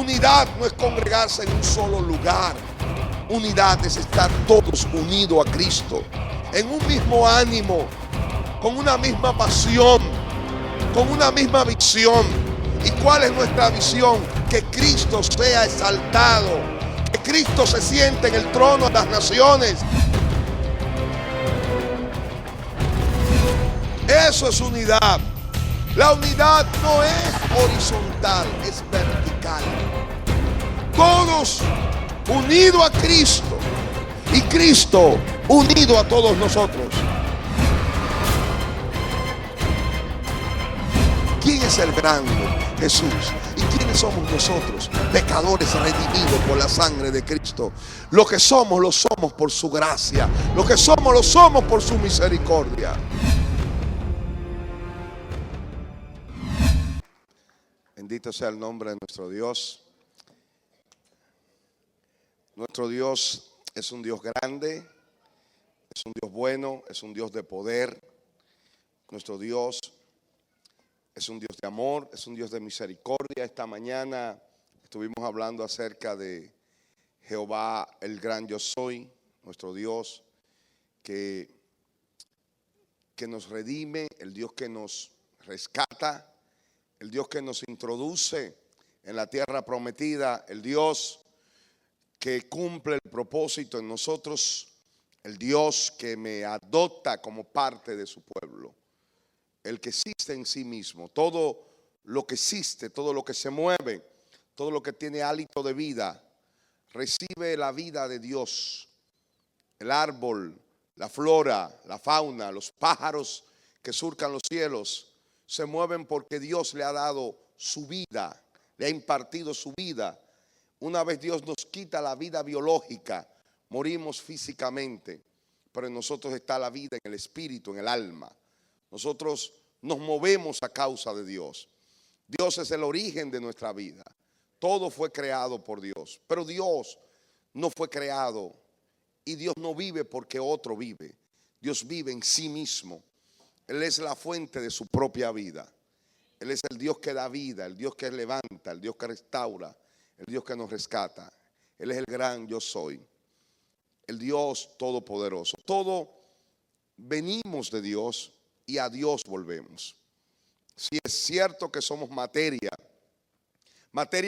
Unidad no es congregarse en un solo lugar. Unidad es estar todos unidos a Cristo, en un mismo ánimo, con una misma pasión, con una misma visión. ¿Y cuál es nuestra visión? Que Cristo sea exaltado, que Cristo se siente en el trono de las naciones. Eso es unidad. La unidad no es horizontal, es vertical. Todos unidos a Cristo y Cristo unido a todos nosotros. ¿Quién es el grande? Jesús. ¿Y quiénes somos nosotros? Pecadores redimidos por la sangre de Cristo. Lo que somos, lo somos por su gracia. Lo que somos, lo somos por su misericordia. Bendito sea el nombre de nuestro Dios. Nuestro Dios es un Dios grande, es un Dios bueno, es un Dios de poder. Nuestro Dios es un Dios de amor, es un Dios de misericordia. Esta mañana estuvimos hablando acerca de Jehová, el gran yo soy, nuestro Dios que nos redime, el Dios que nos rescata, el Dios que nos introduce en la tierra prometida, el Dios que cumple el propósito en nosotros, el Dios que me adopta como parte de su pueblo, el que existe en sí mismo. Todo lo que existe, todo lo que se mueve, todo lo que tiene hálito de vida, recibe la vida de Dios. El árbol, la flora, la fauna, los pájaros que surcan los cielos, se mueven porque Dios le ha dado su vida, le ha impartido su vida. Una vez Dios nos quita la vida biológica, morimos físicamente, pero en nosotros está la vida en el espíritu, en el alma. Nosotros nos movemos a causa de Dios. Dios es el origen de nuestra vida. Todo fue creado por Dios, pero Dios no fue creado y Dios no vive porque otro vive. Dios vive en sí mismo. Él es la fuente de su propia vida. Él es el Dios que da vida, el Dios que levanta, el Dios que restaura, el Dios que nos rescata. Él es el gran yo soy, el Dios todopoderoso. Todo venimos de Dios y a Dios volvemos. Si es cierto que somos materia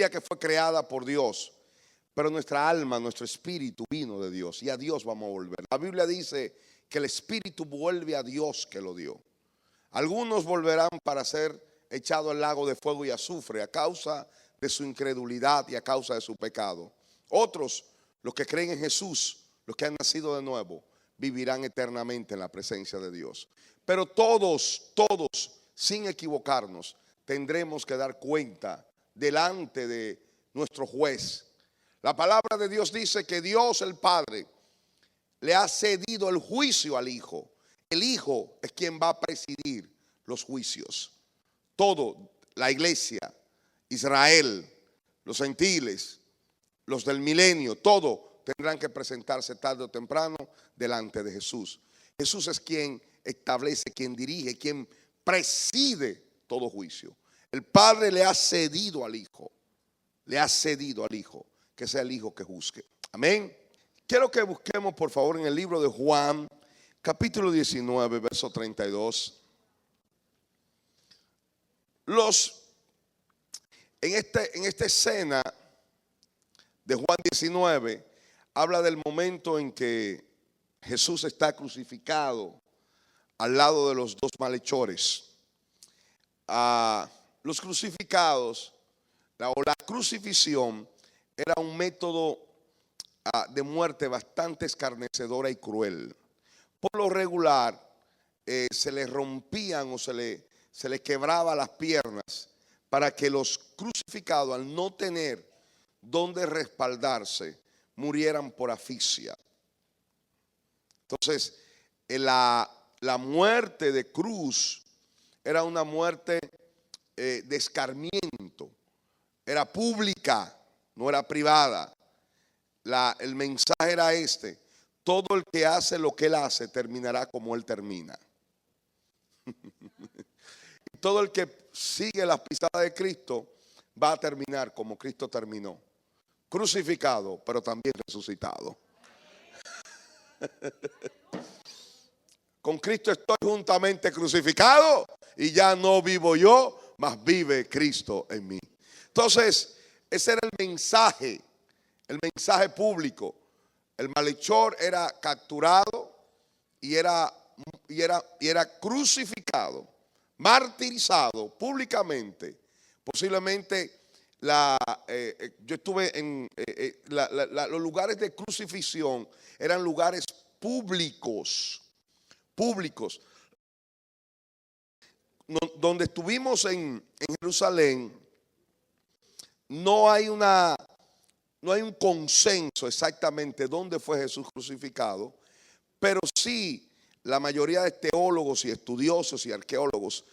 que fue creada por Dios, pero nuestra alma, nuestro espíritu vino de Dios y a Dios vamos a volver. La Biblia dice que el espíritu vuelve a Dios que lo dio. Algunos volverán para ser echados al lago de fuego y azufre a causa de su incredulidad y a causa de su pecado. Otros, los que creen en Jesús, los que han nacido de nuevo, vivirán eternamente en la presencia de Dios. Pero todos, sin equivocarnos, tendremos que dar cuenta delante de nuestro juez. La palabra de Dios dice que Dios el Padre le ha cedido el juicio al Hijo. El Hijo es quien va a presidir los juicios. Todo, la iglesia, Israel, los gentiles, los del milenio, todo tendrán que presentarse tarde o temprano delante de Jesús. Jesús es quien establece, quien dirige, quien preside todo juicio. El Padre le ha cedido al Hijo, que sea el Hijo que juzgue. Amén. Quiero que busquemos por favor en el libro de Juan, capítulo 19, verso 32. En esta escena de Juan 19, habla del momento en que Jesús está crucificado al lado de los dos malhechores. Los crucificados, la crucifixión era un método de muerte bastante escarnecedora y cruel. Por lo regular se le rompían o se le quebraba las piernas para que los crucificados, al no tener donde respaldarse, murieran por asfixia. Entonces la muerte de cruz era una muerte de escarmiento, era pública, no era privada. El mensaje era este: todo el que hace lo que él hace terminará como él termina. Y todo el que sigue las pisadas de Cristo va a terminar como Cristo terminó, crucificado, pero también resucitado. Con Cristo estoy juntamente crucificado y ya no vivo yo, mas vive Cristo en mí. Entonces, ese era el mensaje público. El malhechor era capturado y era crucificado, martirizado públicamente. Posiblemente yo estuve en los lugares de crucifixión, eran lugares públicos. Donde estuvimos en Jerusalén, no hay un consenso exactamente dónde fue Jesús crucificado, pero sí la mayoría de teólogos y estudiosos y arqueólogos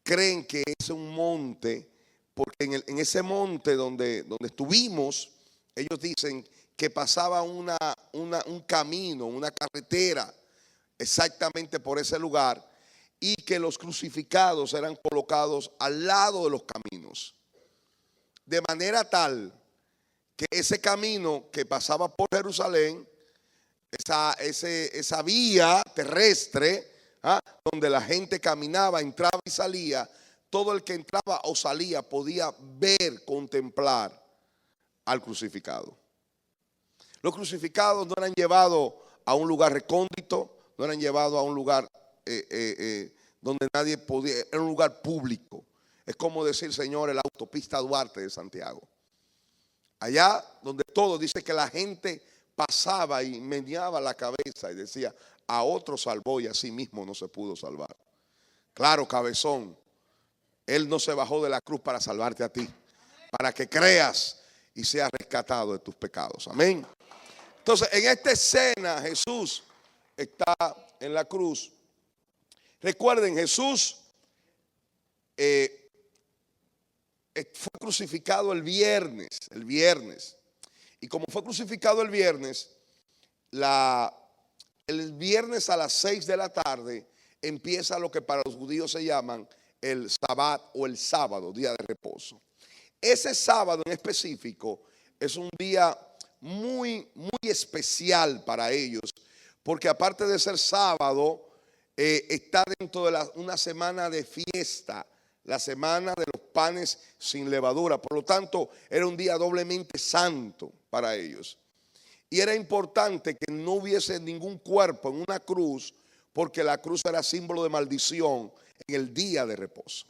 creen que es un monte, porque en ese monte donde estuvimos, ellos dicen que pasaba un camino, una carretera exactamente por ese lugar, y que los crucificados eran colocados al lado de los caminos, de manera tal que ese camino que pasaba por Jerusalén, esa vía terrestre, donde la gente caminaba, entraba y salía, todo el que entraba o salía podía ver, contemplar al crucificado. Los crucificados no eran llevados a un lugar recóndito, no eran llevados a un lugar donde nadie podía, era un lugar público. Es como decir, Señor, la autopista Duarte de Santiago. Allá donde todo dice que la gente pasaba y meneaba la cabeza y decía, a otro salvó y a sí mismo no se pudo salvar. Claro, cabezón, Él no se bajó de la cruz para salvarte a ti, para que creas y seas rescatado de tus pecados. Amén. Entonces, en esta escena Jesús está en la cruz. Recuerden, Jesús fue crucificado el viernes. Y como fue crucificado el viernes a las 6 de la tarde empieza lo que para los judíos se llaman el Sabbat o el sábado, día de reposo. Ese sábado en específico es un día muy especial para ellos, porque aparte de ser sábado, está dentro de una semana de fiesta, la semana de los panes sin levadura. Por lo tanto, era un día doblemente santo para ellos. Y era importante que no hubiese ningún cuerpo en una cruz, porque la cruz era símbolo de maldición en el día de reposo.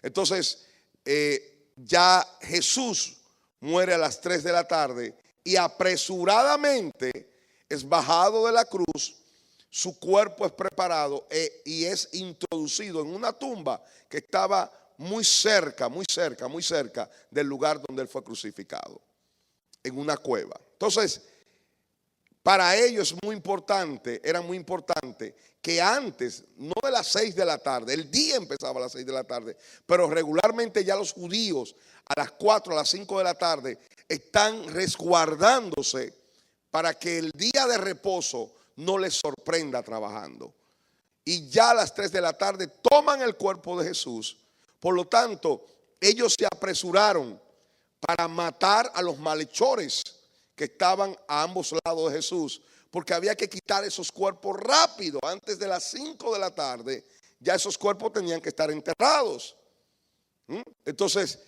Entonces, ya Jesús muere a las 3 de la tarde y apresuradamente es bajado de la cruz. Su cuerpo es preparado y es introducido en una tumba que estaba muy cerca del lugar donde él fue crucificado, en una cueva. Entonces, para ellos era muy importante que antes, no de las 6 de la tarde, el día empezaba a las 6 de la tarde, pero regularmente ya los judíos a las 4, a las 5 de la tarde están resguardándose para que el día de reposo no les sorprenda trabajando. Y ya a las 3 de la tarde toman el cuerpo de Jesús. Por lo tanto, ellos se apresuraron para matar a los malhechores que estaban a ambos lados de Jesús, porque había que quitar esos cuerpos rápido. Antes de las 5 de la tarde ya esos cuerpos tenían que estar enterrados. Entonces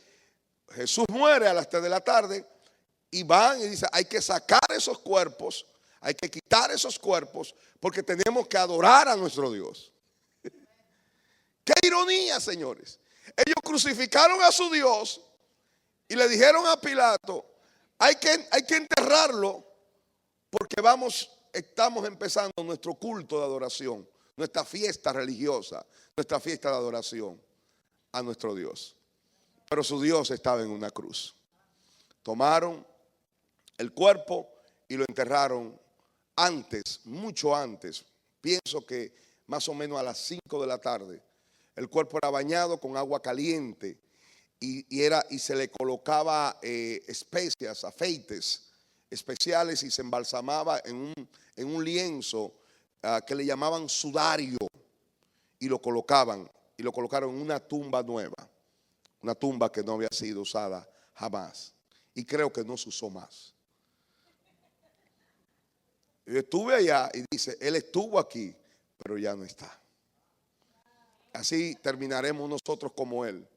Jesús muere a las 3 de la tarde y van y dicen, hay que sacar esos cuerpos, hay que quitar esos cuerpos, porque tenemos que adorar a nuestro Dios. Qué ironía, señores. Ellos crucificaron a su Dios y le dijeron a Pilato, hay que enterrarlo, porque estamos empezando nuestro culto de adoración, nuestra fiesta religiosa, nuestra fiesta de adoración a nuestro Dios. Pero su Dios estaba en una cruz. Tomaron el cuerpo y lo enterraron mucho antes. Pienso que más o menos a las 5 de la tarde. El cuerpo era bañado con agua caliente y se le colocaba especias, afeites especiales, y se embalsamaba en un lienzo que le llamaban sudario, y lo colocaron en una tumba nueva. Una tumba que no había sido usada jamás. Y creo que no se usó más. Yo estuve allá y dice, él estuvo aquí, pero ya no está. Así terminaremos nosotros como él,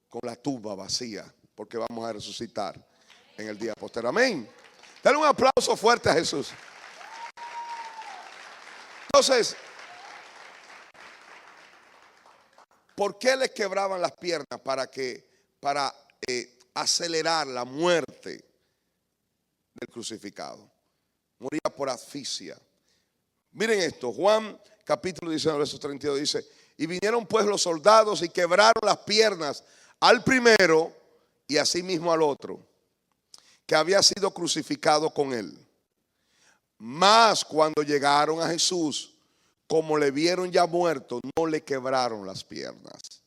con la tumba vacía, porque vamos a resucitar en el día posterior. Amén. Dale un aplauso fuerte a Jesús. Entonces, ¿por qué les quebraban las piernas? Para acelerar la muerte del crucificado. Moría por asfixia. Miren esto, Juan capítulo 19, verso 32 dice, y vinieron pues los soldados y quebraron las piernas al primero y asimismo al otro, que había sido crucificado con él. Mas cuando llegaron a Jesús, como le vieron ya muerto, no le quebraron las piernas.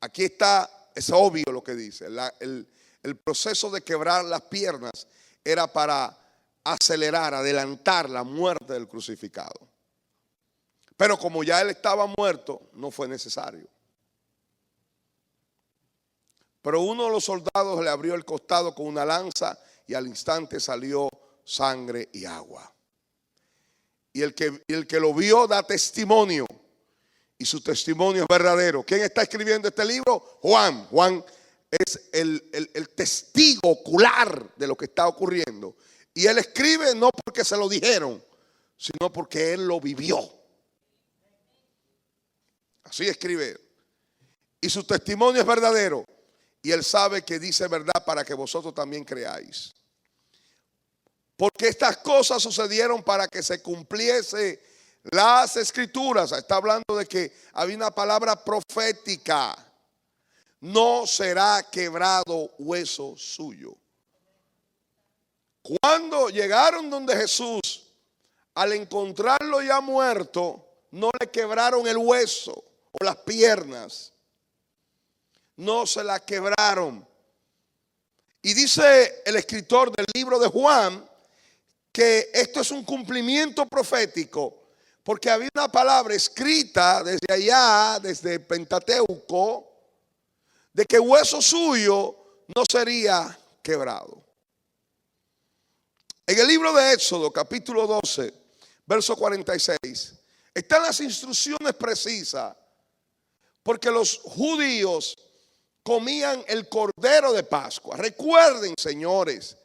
Aquí está, es obvio lo que dice. El proceso de quebrar las piernas era para acelerar, adelantar la muerte del crucificado. Pero como ya él estaba muerto, no fue necesario. Pero uno de los soldados le abrió el costado con una lanza y al instante salió sangre y agua. Y el que lo vio da testimonio, y su testimonio es verdadero. ¿Quién está escribiendo este libro? Juan. Juan es el testigo ocular de lo que está ocurriendo. Y él escribe no porque se lo dijeron, sino porque él lo vivió. Así escribe. Y su testimonio es verdadero. Y él sabe que dice verdad para que vosotros también creáis. Porque estas cosas sucedieron para que se cumpliese las escrituras. Está hablando de que había una palabra profética. No será quebrado hueso suyo. Cuando llegaron donde Jesús, al encontrarlo ya muerto, no le quebraron el hueso o las piernas. No se las quebraron. Y dice el escritor del libro de Juan que esto es un cumplimiento profético, porque había una palabra escrita desde allá, desde Pentateuco, de que hueso suyo no sería quebrado. En el libro de Éxodo, capítulo 12, verso 46, están las instrucciones precisas, porque los judíos comían el cordero de Pascua. Recuerden, señores,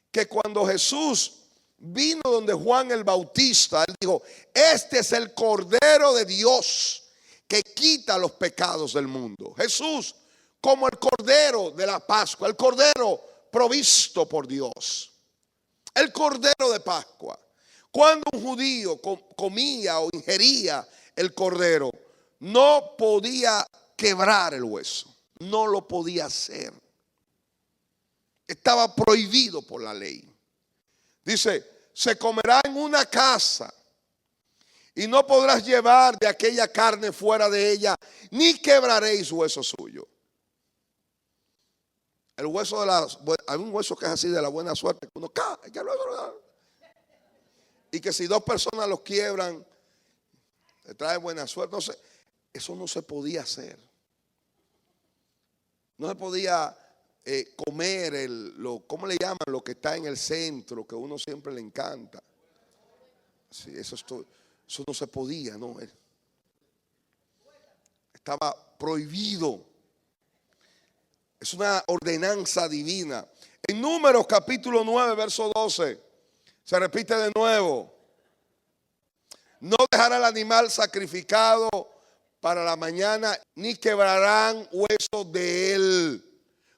que cuando Jesús vino donde Juan el Bautista, él dijo, este es el cordero de Dios que quita los pecados del mundo. Jesús como el cordero de la Pascua, el cordero provisto por Dios, el cordero de Pascua. Cuando un judío comía o ingería el cordero, no podía quebrar el hueso, no lo podía hacer. Estaba prohibido por la ley. Dice, se comerá en una casa y no podrás llevar de aquella carne fuera de ella, ni quebraréis hueso suyo. El hueso hay un hueso que es así de la buena suerte, que uno cae, y que si dos personas los quiebran, le trae buena suerte. No sé, eso no se podía hacer. No se podía comer ¿cómo le llaman? Lo que está en el centro, que a uno siempre le encanta. Sí, eso no se podía, ¿no? Estaba prohibido. Es una ordenanza divina. En Números capítulo 9, verso 12, se repite de nuevo. No dejará el animal sacrificado para la mañana, ni quebrarán huesos de él.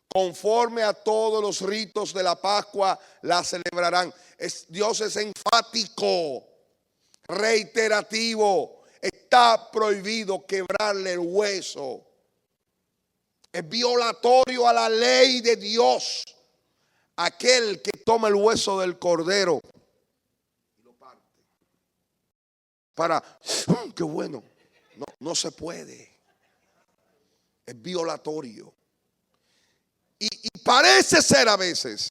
Conforme a todos los ritos de la Pascua la celebrarán. Dios es enfático, reiterativo. Está prohibido quebrarle el hueso. Es violatorio a la ley de Dios aquel que toma el hueso del cordero y lo parte. Qué bueno. No se puede. Es violatorio. Y parece ser a veces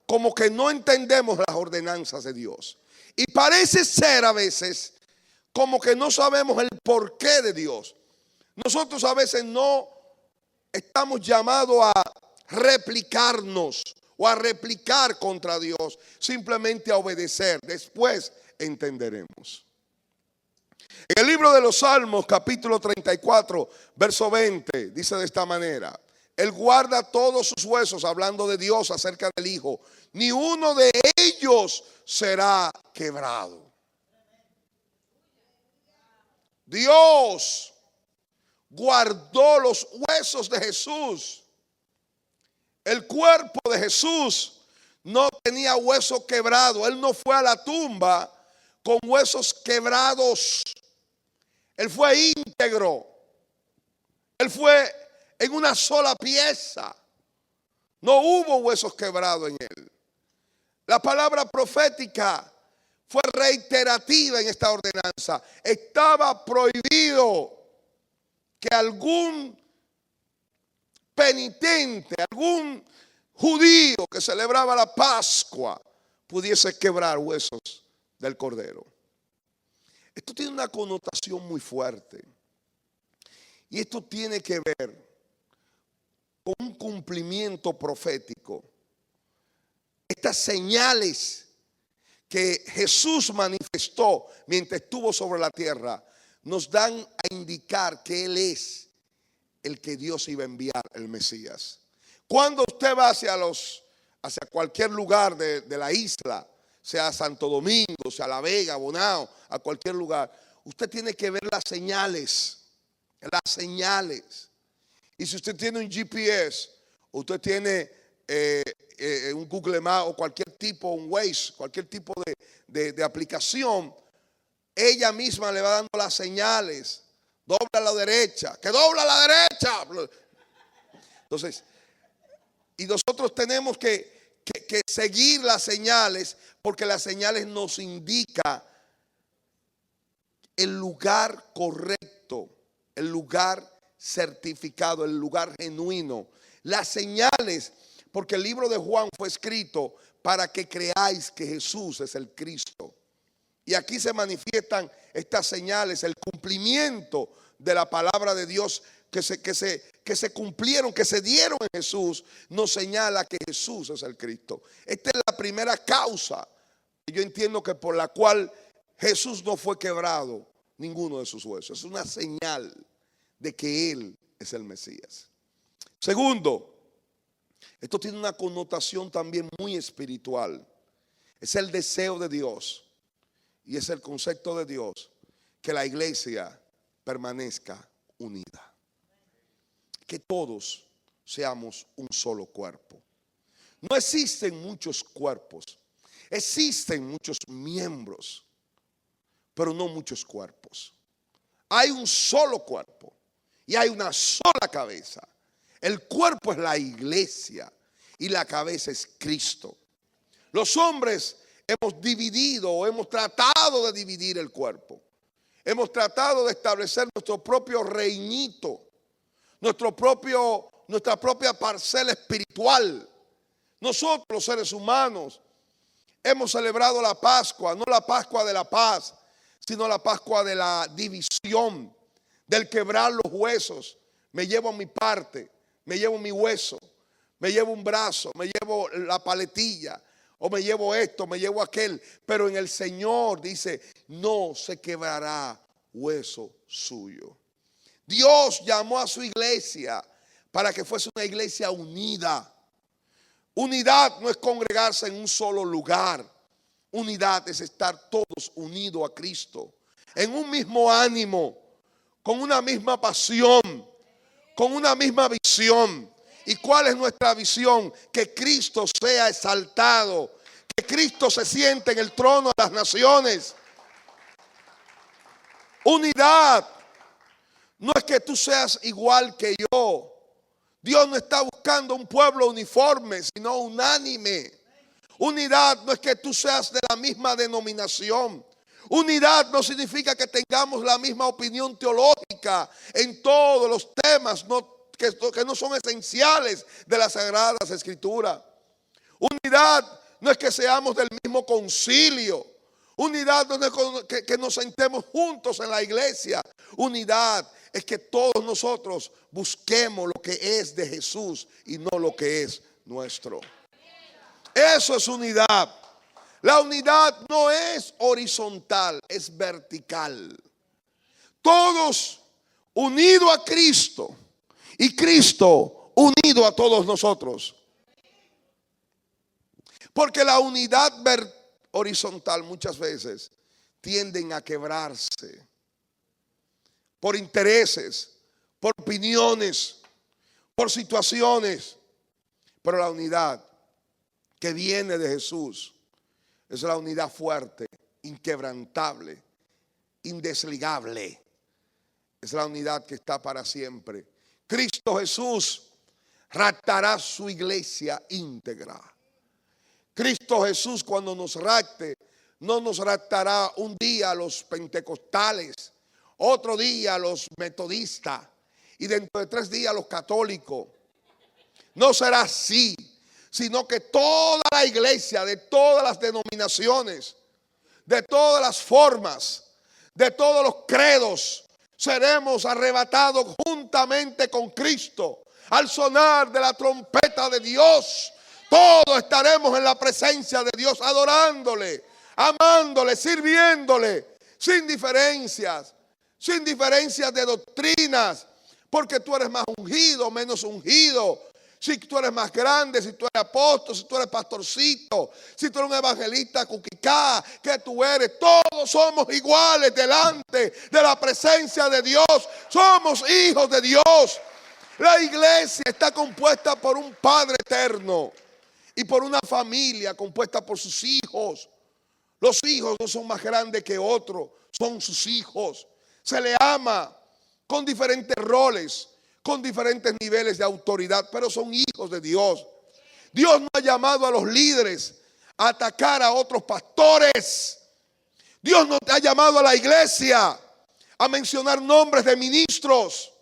como que no entendemos las ordenanzas de Dios. Y parece ser a veces como que no sabemos el porqué de Dios. Nosotros a veces no estamos llamados a replicarnos o a replicar contra Dios, simplemente a obedecer. Después entenderemos. En el libro de los Salmos, capítulo 34, verso 20, dice de esta manera: Él guarda todos sus huesos, hablando de Dios acerca del Hijo, ni uno de ellos será quebrado. Dios guardó los huesos de Jesús. El cuerpo de Jesús no tenía hueso quebrado. Él no fue a la tumba con huesos quebrados. Él fue íntegro. Él fue en una sola pieza. No hubo huesos quebrados en él. La palabra profética fue reiterativa en esta ordenanza. Estaba prohibido que algún penitente, algún judío que celebraba la Pascua pudiese quebrar huesos del cordero. Esto tiene una connotación muy fuerte. Y esto tiene que ver con un cumplimiento profético. Estas señales que Jesús manifestó mientras estuvo sobre la tierra nos dan a indicar que Él es el que Dios iba a enviar, el Mesías. Cuando usted va hacia cualquier lugar de la isla, sea Santo Domingo, sea La Vega, Bonao, a cualquier lugar, usted tiene que ver las señales. Las señales. Y si usted tiene un GPS, usted tiene un Google Maps o cualquier tipo, un Waze, cualquier tipo de aplicación, ella misma le va dando las señales. Dobla a la derecha, que dobla a la derecha. Entonces, y nosotros tenemos que seguir las señales, porque las señales nos indican el lugar correcto, el lugar certificado, el lugar genuino. Las señales, porque el libro de Juan fue escrito para que creáis que Jesús es el Cristo. Y aquí se manifiestan estas señales, el cumplimiento de la palabra de Dios que se cumplieron, que se dieron en Jesús, nos señala que Jesús es el Cristo. Esta es la primera causa que yo entiendo que por la cual Jesús no fue quebrado ninguno de sus huesos. Es una señal de que Él es el Mesías. Segundo, esto tiene una connotación también muy espiritual. Es el deseo de Dios y es el concepto de Dios que la iglesia permanezca unida. Que todos seamos un solo cuerpo. No existen muchos cuerpos. Existen muchos miembros, pero no muchos cuerpos. Hay un solo cuerpo y hay una sola cabeza. El cuerpo es la iglesia y la cabeza es Cristo. Los hombres hemos dividido o hemos tratado de dividir el cuerpo. Hemos tratado de establecer nuestro propio reinito, nuestra propia parcela espiritual. Nosotros, los seres humanos, hemos celebrado la Pascua, no la Pascua de la paz, sino la Pascua de la división, del quebrar los huesos. Me llevo mi parte, me llevo mi hueso, me llevo un brazo, me llevo la paletilla, o me llevo esto, me llevo aquel. Pero en el Señor dice, no se quebrará hueso suyo. Dios llamó a su iglesia para que fuese una iglesia unida. Unidad no es congregarse en un solo lugar. Unidad es estar todos unidos a Cristo, en un mismo ánimo, con una misma pasión, con una misma visión. ¿Y cuál es nuestra visión? Que Cristo sea exaltado, que Cristo se siente en el trono de las naciones. Unidad no es que tú seas igual que yo. Dios no está buscando un pueblo uniforme, sino unánime. Unidad no es que tú seas de la misma denominación. Unidad no significa que tengamos la misma opinión teológica en todos los temas que no son esenciales de las Sagradas Escrituras. Unidad no es que seamos del mismo concilio. Unidad no es que nos sentemos juntos en la iglesia. Unidad es que todos nosotros busquemos lo que es de Jesús y no lo que es nuestro. Eso es unidad. La unidad no es horizontal, es vertical. Todos unidos a Cristo y Cristo unido a todos nosotros. Porque la unidad horizontal muchas veces tienden a quebrarse por intereses, por opiniones, por situaciones. Pero la unidad que viene de Jesús es la unidad fuerte, inquebrantable, indesligable. Es la unidad que está para siempre. Cristo Jesús raptará su iglesia íntegra. Cristo Jesús, cuando nos rapte, no nos raptará un día a los pentecostales, otro día a los metodistas y dentro de 3 días a los católicos. No será así, sino que toda la iglesia, de todas las denominaciones, de todas las formas, de todos los credos, seremos arrebatados juntamente con Cristo al sonar de la trompeta de Dios. Todos estaremos en la presencia de Dios adorándole, amándole, sirviéndole, sin diferencias de doctrinas, porque tú eres más ungido, menos ungido. Si tú eres más grande, si tú eres apóstol, si tú eres pastorcito, si tú eres un evangelista cuquicá, que tú eres, todos somos iguales delante de la presencia de Dios. Somos hijos de Dios. La iglesia está compuesta por un Padre eterno y por una familia compuesta por sus hijos. Los hijos no son más grandes que otros, son sus hijos. Se le ama con diferentes roles, con diferentes niveles de autoridad, pero son hijos de Dios. Dios no ha llamado a los líderes a atacar a otros pastores. Dios no ha llamado a la iglesia a mencionar nombres de ministros.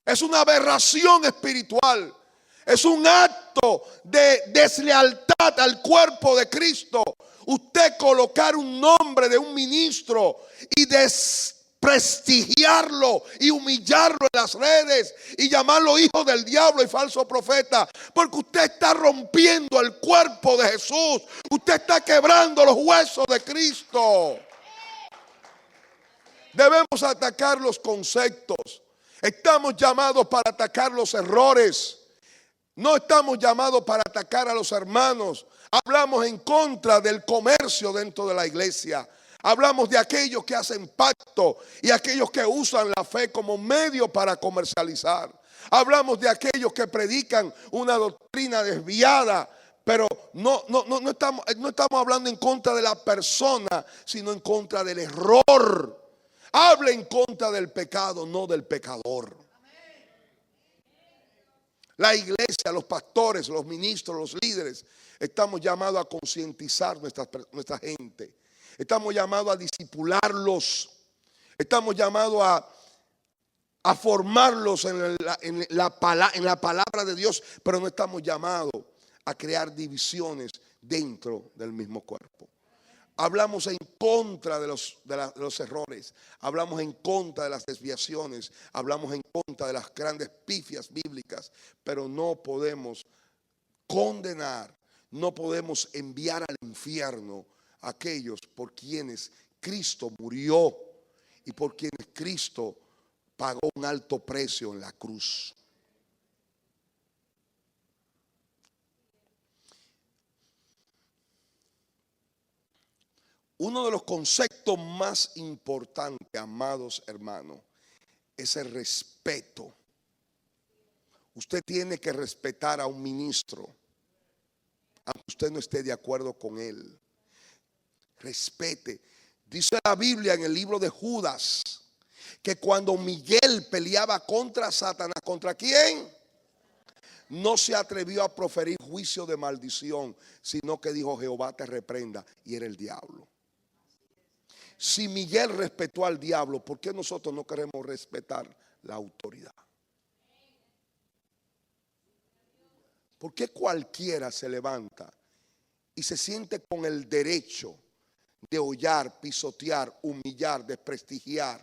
Es una aberración espiritual. Es un acto de deslealtad al cuerpo de Cristo. Usted colocar un nombre de un ministro y desprestigiarlo y humillarlo en las redes y llamarlo hijo del diablo y falso profeta, porque usted está rompiendo el cuerpo de Jesús. Usted está quebrando los huesos de Cristo. Debemos atacar los conceptos. Estamos llamados para atacar los errores. No estamos llamados para atacar a los hermanos. Hablamos en contra del comercio dentro de la iglesia. Hablamos de aquellos que hacen pacto y aquellos que usan la fe como medio para comercializar. Hablamos de aquellos que predican una doctrina desviada, pero no estamos hablando en contra de la persona, sino en contra del error. Hable en contra del pecado, no del pecador. La iglesia, los pastores, los ministros, los líderes, estamos llamados a concientizar nuestra gente. Estamos llamados a discipularlos. Estamos llamados a formarlos en la palabra de Dios, pero no estamos llamados a crear divisiones dentro del mismo cuerpo. Hablamos en contra de los errores, hablamos en contra de las desviaciones, hablamos en contra de las grandes pifias bíblicas, pero no podemos condenar, no podemos enviar al infierno a aquellos por quienes Cristo murió y por quienes Cristo pagó un alto precio en la cruz. Uno de los conceptos más importantes, amados hermanos, es el respeto. Usted tiene que respetar a un ministro, aunque usted no esté de acuerdo con él. Respete. Dice la Biblia en el libro de Judas que cuando Miguel peleaba contra Satanás, ¿contra quién? No se atrevió a proferir juicio de maldición, sino que dijo: Jehová te reprenda, y era el diablo. Si Miguel respetó al diablo, ¿por qué nosotros no queremos respetar la autoridad? ¿Por qué cualquiera se levanta y se siente con el derecho de hollar, pisotear, humillar, desprestigiar,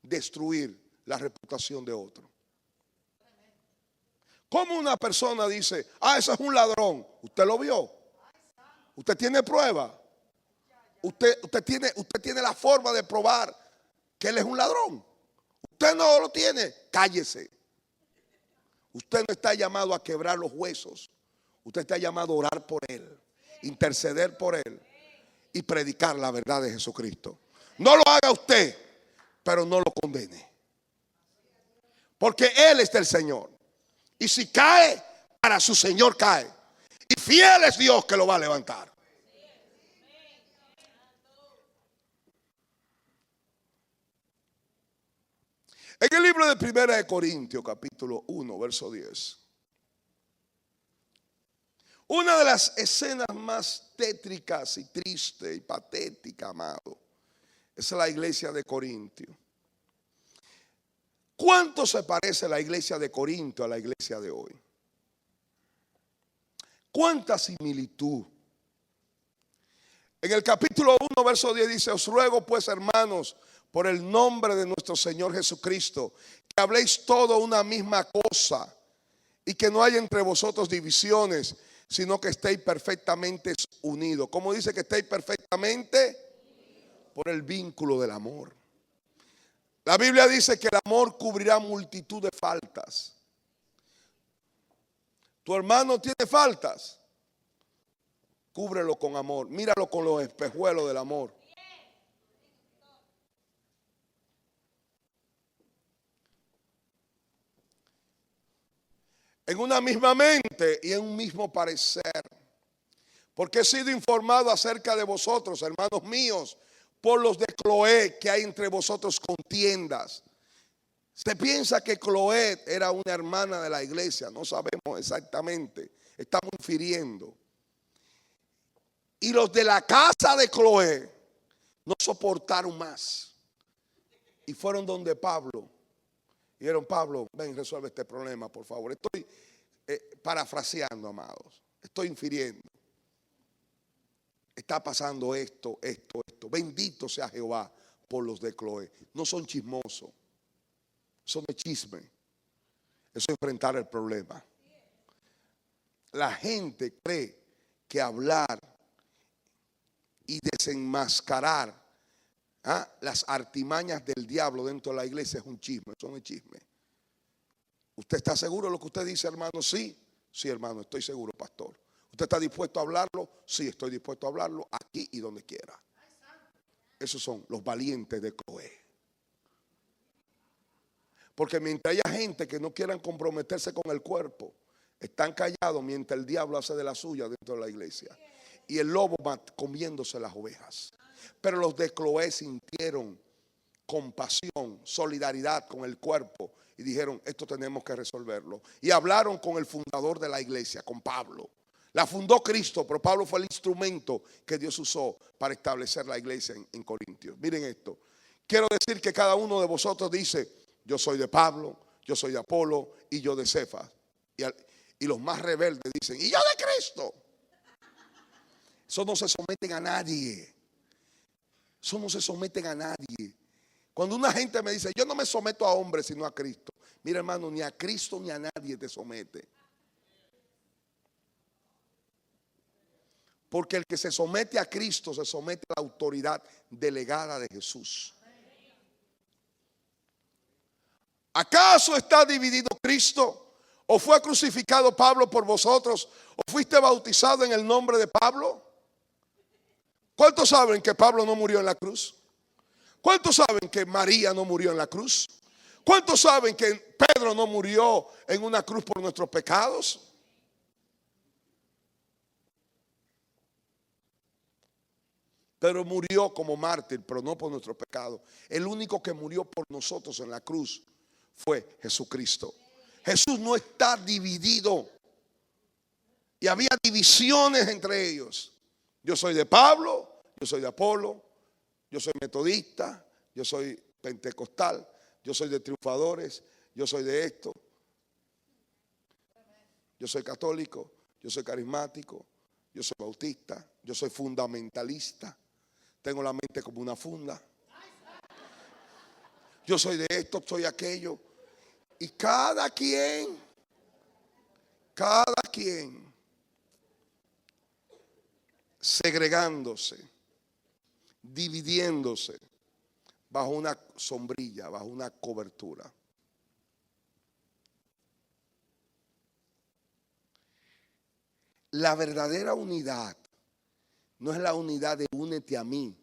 destruir la reputación de otro. ¿Cómo una persona dice, ese es un ladrón? ¿Usted lo vio? ¿Usted tiene prueba? ¿Usted tiene la forma de probar que él es un ladrón? Usted no lo tiene, cállese. Usted no está llamado a quebrar los huesos. Usted está llamado a orar por él, interceder por él y predicar la verdad de Jesucristo. No lo haga usted, pero no lo condene. Porque él es el Señor. Y si cae, para su Señor cae. Y fiel es Dios que lo va a levantar. En el libro de 1 Corintios, capítulo 1, verso 10. Una de las escenas más tétricas y tristes y patéticas, amado, es la iglesia de Corintio. ¿Cuánto se parece la iglesia de Corinto a la iglesia de hoy? ¿Cuánta similitud? En el capítulo 1, verso 10 dice, os ruego pues, hermanos, por el nombre de nuestro Señor Jesucristo, que habléis todo una misma cosa y que no haya entre vosotros divisiones, sino que estéis perfectamente unidos. ¿Cómo dice que estéis perfectamente? Por el vínculo del amor. La Biblia dice que el amor cubrirá multitud de faltas. Tu hermano tiene faltas, cúbrelo con amor. Míralo con los espejuelos del amor. En una misma mente y en un mismo parecer. Porque he sido informado acerca de vosotros, hermanos míos, por los de Cloé, que hay entre vosotros contiendas. Se piensa que Cloé era una hermana de la iglesia, no sabemos exactamente, estamos infiriendo. Y los de la casa de Cloé no soportaron más y fueron donde Pablo. Y dijeron, Pablo, ven, resuelve este problema, por favor. Estoy parafraseando, amados. Estoy infiriendo. Está pasando esto. Bendito sea Jehová por los de Cloé. No son chismosos. Son de chisme. Eso es enfrentar el problema. La gente cree que hablar y desenmascarar las artimañas del diablo dentro de la iglesia es un chisme. Eso no es chisme. ¿Usted está seguro de lo que usted dice, hermano? Sí, hermano, estoy seguro, pastor. ¿Usted está dispuesto a hablarlo? Sí, estoy dispuesto a hablarlo aquí y donde quiera. Esos son los valientes de Cloé. Porque mientras haya gente que no quieran comprometerse con el cuerpo, están callados mientras el diablo hace de la suya dentro de la iglesia. Y el lobo va comiéndose las ovejas. Pero los de Cloé sintieron compasión, solidaridad con el cuerpo y dijeron, esto tenemos que resolverlo. Y hablaron con el fundador de la iglesia, con Pablo. La fundó Cristo, pero Pablo fue el instrumento que Dios usó para establecer la iglesia en Corintios. Miren esto. Quiero decir que cada uno de vosotros dice, yo soy de Pablo, yo soy de Apolo y yo de Cefas. Y los más rebeldes dicen, y yo de Cristo. Eso no se someten a nadie. Eso no se someten a nadie. Cuando una gente me dice, yo no me someto a hombres sino a Cristo. Mira, hermano, ni a Cristo ni a nadie te somete. Porque el que se somete a Cristo se somete a la autoridad delegada de Jesús. ¿Acaso está dividido Cristo? ¿O fue crucificado Pablo por vosotros? ¿O fuiste bautizado en el nombre de Pablo? ¿Cuántos saben que Pablo no murió en la cruz? ¿Cuántos saben que María no murió en la cruz? ¿Cuántos saben que Pedro no murió en una cruz por nuestros pecados? Pedro murió como mártir, pero no por nuestros pecados. El único que murió por nosotros en la cruz fue Jesucristo. Jesús no está dividido. Y había divisiones entre ellos. Yo soy de Pablo, yo soy de Apolo, yo soy metodista, yo soy pentecostal, yo soy de triunfadores, yo soy de esto. Yo soy católico, yo soy carismático, yo soy bautista, yo soy fundamentalista. Tengo la mente como una funda. yo soy de esto, soy aquello. Y cada quien segregándose, dividiéndose bajo una sombrilla, bajo una cobertura. La verdadera unidad no es la unidad de únete a mí.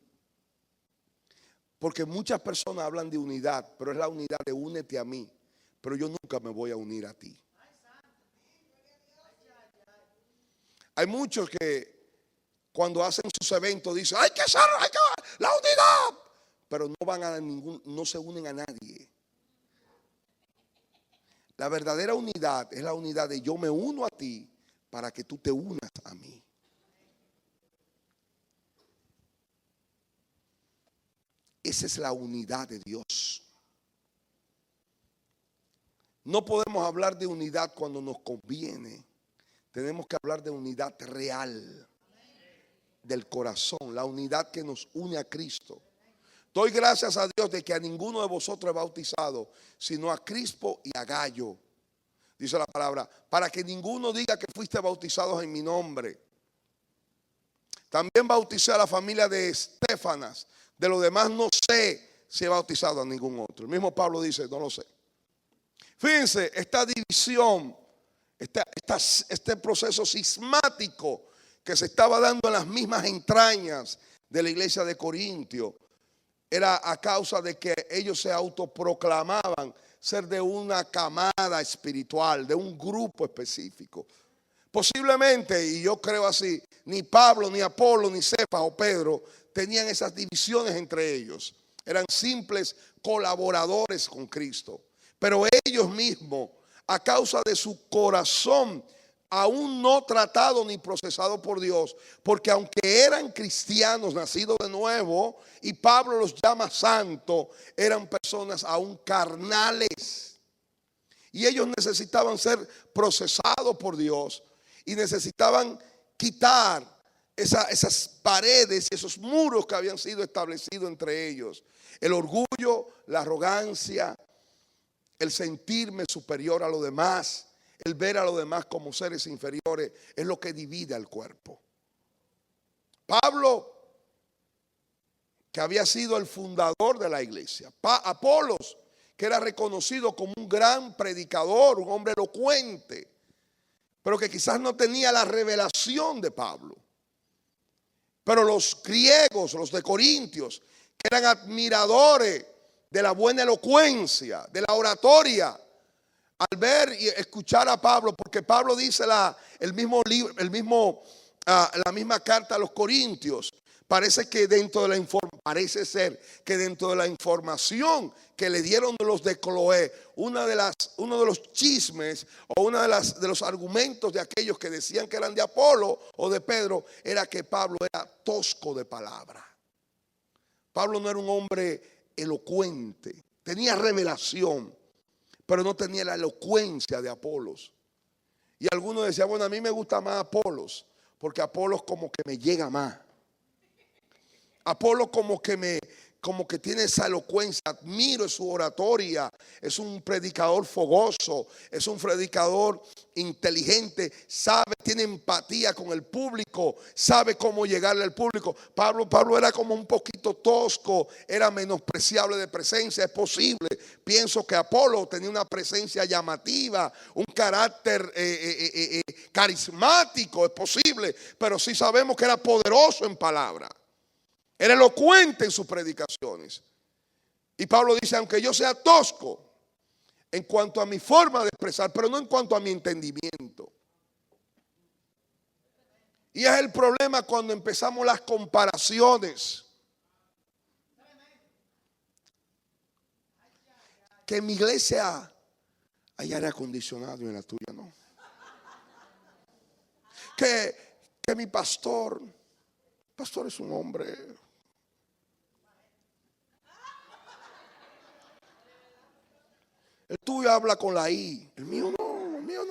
Porque muchas personas hablan de unidad, pero es la unidad de únete a mí. Pero yo nunca me voy a unir a ti. Hay muchos que cuando hacen sus eventos dicen, hay que hacer la unidad. Pero no van a no se unen a nadie. La verdadera unidad es la unidad de yo me uno a ti para que tú te unas a mí. Esa es la unidad de Dios. No podemos hablar de unidad cuando nos conviene. Tenemos que hablar de unidad real del corazón, la unidad que nos une a Cristo. Doy gracias a Dios de que a ninguno de vosotros he bautizado, sino a Crispo y a Gallo. Dice la palabra, para que ninguno diga que fuiste bautizados en mi nombre. También bauticé a la familia de Estéfanas. De los demás no sé si he bautizado a ningún otro. El mismo Pablo dice, no lo sé. Fíjense, esta división, este proceso sismático que se estaba dando en las mismas entrañas de la iglesia de Corintio, era a causa de que ellos se autoproclamaban ser de una camada espiritual, de un grupo específico. Posiblemente, y yo creo así, ni Pablo, ni Apolo, ni Cefas o Pedro tenían esas divisiones entre ellos. Eran simples colaboradores con Cristo. Pero ellos mismos, a causa de su corazón aún no tratado ni procesado por Dios, porque aunque eran cristianos nacidos de nuevo, y Pablo los llama santos, eran personas aún carnales. Y ellos necesitaban ser procesados por Dios y necesitaban quitar esas paredes, esos muros que habían sido establecidos entre ellos. El orgullo, la arrogancia, el sentirme superior a los demás, el ver a los demás como seres inferiores, es lo que divide al cuerpo. Pablo, que había sido el fundador de la iglesia. Apolos, que era reconocido como un gran predicador, un hombre elocuente, pero que quizás no tenía la revelación de Pablo. Pero los griegos, los de Corintios, que eran admiradores de la buena elocuencia, de la oratoria, al ver y escuchar a Pablo, porque Pablo dice la misma carta a los Corintios, parece ser que dentro de la información que le dieron de los de Cloé, uno de los chismes o uno de los argumentos de aquellos que decían que eran de Apolo o de Pedro, era que Pablo era tosco de palabra. Pablo no era un hombre elocuente, tenía revelación, pero no tenía la elocuencia de Apolos. Y algunos decían, bueno, a mí me gusta más Apolos, porque Apolos como que me llega más. Apolos como que tiene esa elocuencia, admiro su oratoria, es un predicador fogoso, es un predicador inteligente, tiene empatía con el público, sabe cómo llegarle al público. Pablo era como un poquito tosco, era menospreciable de presencia, es posible. Pienso que Apolo tenía una presencia llamativa, un carácter carismático, es posible, pero sí sabemos que era poderoso en palabra. Era elocuente en sus predicaciones. Y Pablo dice, aunque yo sea tosco en cuanto a mi forma de expresar, pero no en cuanto a mi entendimiento. Y es el problema cuando empezamos las comparaciones. Que en mi iglesia hay aire acondicionado y en la tuya no. Que mi pastor es un hombre. El tuyo habla con la I. El mío no, el mío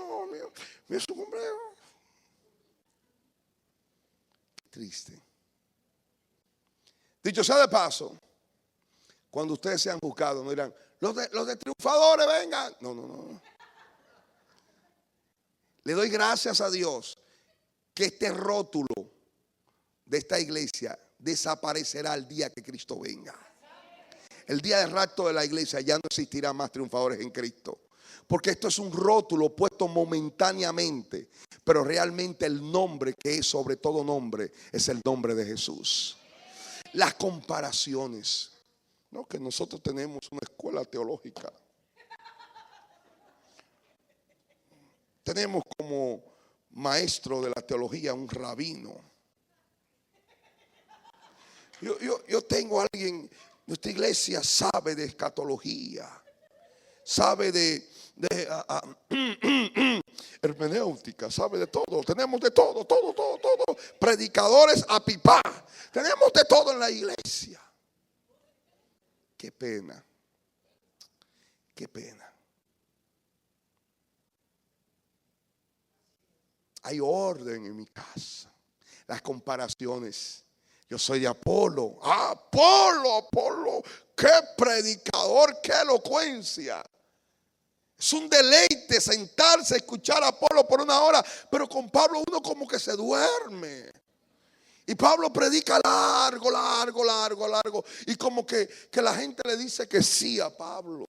es un hombre. Triste. Dicho sea de paso, Cuando ustedes sean juzgados, no dirán, los de triunfadores vengan. No, no, no. Le doy gracias a Dios que este rótulo de esta iglesia desaparecerá el día que Cristo venga. El día del rapto de la iglesia ya no existirá más triunfadores en Cristo. Porque esto es un rótulo puesto momentáneamente, pero realmente el nombre que es sobre todo nombre es el nombre de Jesús. Las comparaciones. No, que nosotros tenemos una escuela teológica. Tenemos como maestro de la teología un rabino. Yo tengo a alguien, nuestra iglesia sabe de escatología, sabe de hermenéutica, sabe de todo. Tenemos de todo, todo. Predicadores a pipá. Tenemos de todo en la iglesia. Qué pena. Qué pena. Hay orden en mi casa. Las comparaciones. Yo soy de Apolo. Apolo. Qué predicador, qué elocuencia. Es un deleite sentarse a escuchar a Apolo por una hora. Pero con Pablo uno como que se duerme. Y Pablo predica largo. Y como que la gente le dice que sí a Pablo.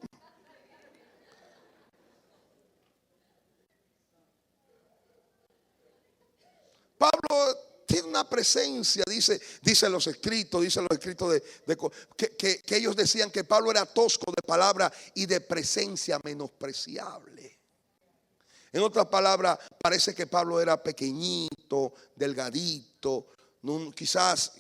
Pablo tiene una presencia, dice los escritos que ellos decían que Pablo era tosco de palabra y de presencia menospreciable. En otras palabras, parece que Pablo era pequeñito, delgadito. Quizás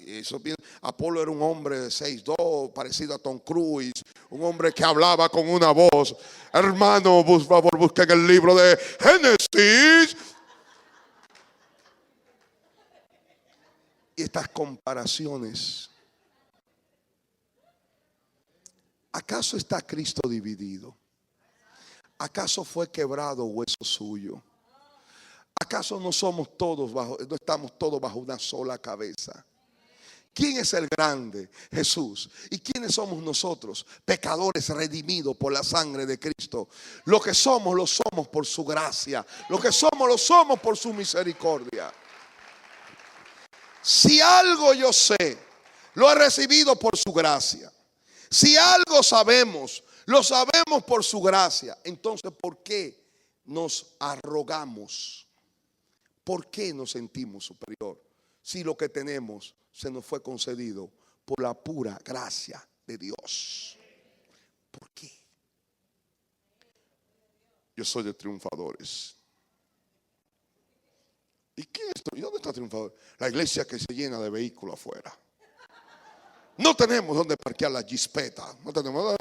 Apolo era un hombre de 6'2", parecido a Tom Cruise, un hombre que hablaba con una voz. Hermano, por favor, busquen el libro de Génesis. Y estas comparaciones. ¿Acaso está Cristo dividido? ¿Acaso fue quebrado hueso suyo? ¿Acaso no estamos todos bajo una sola cabeza? ¿Quién es el grande? Jesús. ¿Y quiénes somos nosotros? Pecadores redimidos por la sangre de Cristo. Lo que somos, lo somos por su gracia. Lo que somos, lo somos por su misericordia. Si algo yo sé, lo he recibido por su gracia. Si algo sabemos, lo sabemos por su gracia. Entonces, ¿por qué nos arrogamos? ¿Por qué nos sentimos superior? Si lo que tenemos se nos fue concedido por la pura gracia de Dios. ¿Por qué? Yo soy de triunfadores. ¿Y quién estoy? ¿Dónde está triunfador? La iglesia que se llena de vehículos afuera. No tenemos donde parquear la jispeta. No tenemos.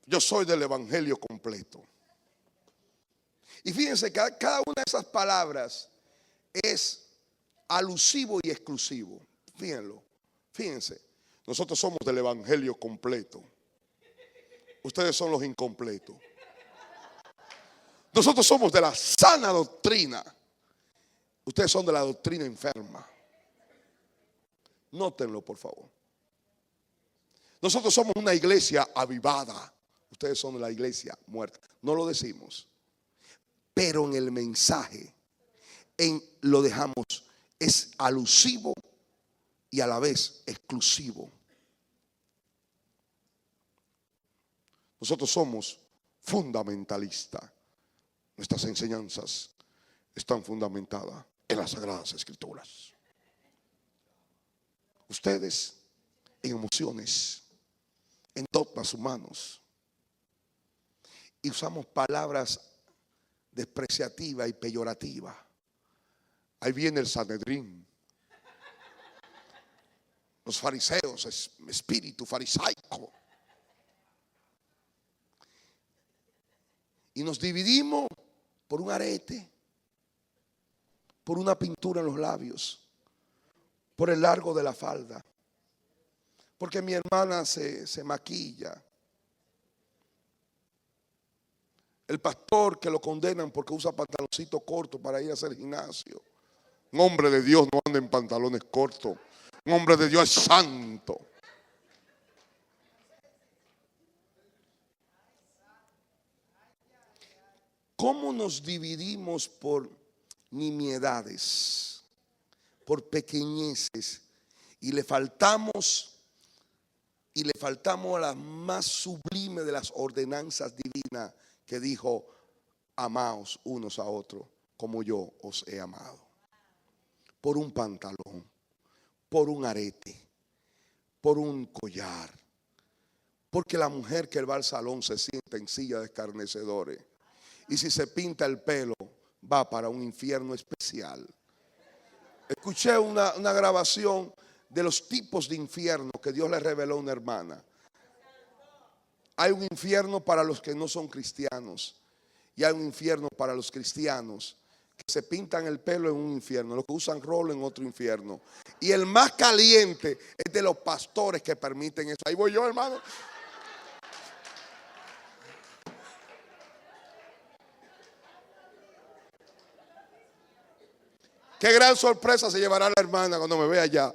Yo soy del evangelio completo. Y fíjense que cada una de esas palabras es alusivo y exclusivo. Fíjense. Nosotros somos del evangelio completo. Ustedes son los incompletos. Nosotros somos de la sana doctrina. Ustedes son de la doctrina enferma. Nótenlo, por favor. Nosotros somos una iglesia avivada. Ustedes son de la iglesia muerta. No lo decimos. Pero en el mensaje lo dejamos. Es alusivo y a la vez exclusivo. Nosotros somos fundamentalistas. Nuestras enseñanzas están fundamentadas en las Sagradas Escrituras. Ustedes en emociones, en dogmas humanos, y usamos palabras despreciativas y peyorativas. Ahí viene el Sanedrín. Los fariseos, espíritu farisaico. Y nos dividimos por un arete, por una pintura en los labios, por el largo de la falda, porque mi hermana se maquilla. El pastor que lo condenan porque usa pantalones pantaloncito corto para ir a hacer gimnasio. Un hombre de Dios no anda en pantalones cortos. Un hombre de Dios es santo. ¿Cómo nos dividimos por nimiedades, por pequeñeces, y le faltamos a la más sublime de las ordenanzas divinas que dijo: amaos unos a otros como yo os he amado? Por un pantalón, por un arete, por un collar, porque la mujer que va al salón se sienta en silla de escarnecedores, y si se pinta el pelo va para un infierno especial. Escuché una grabación de los tipos de infierno que Dios le reveló a una hermana. Hay un infierno para los que no son cristianos, y hay un infierno para los cristianos que se pintan el pelo en un infierno, los que usan rolo en otro infierno. Y el más caliente es de los pastores que permiten eso. Ahí voy yo, hermano. Qué gran sorpresa se llevará la hermana cuando me vea allá.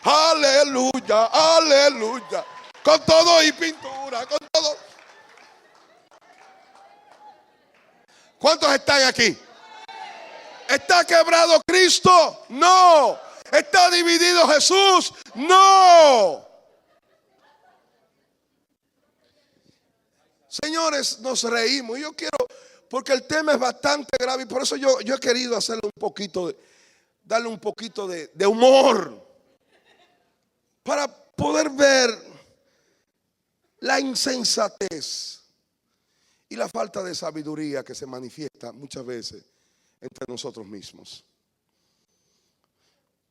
Aleluya, aleluya. Con todo y pintura, con todo. ¿Cuántos están aquí? ¿Está quebrado Cristo? No. ¿Está dividido Jesús? No. Señores, nos reímos. Yo quiero, porque el tema es bastante grave, y por eso yo he querido hacerle un poquito, darle un poquito de humor, para poder ver la insensatez y la falta de sabiduría que se manifiesta muchas veces entre nosotros mismos.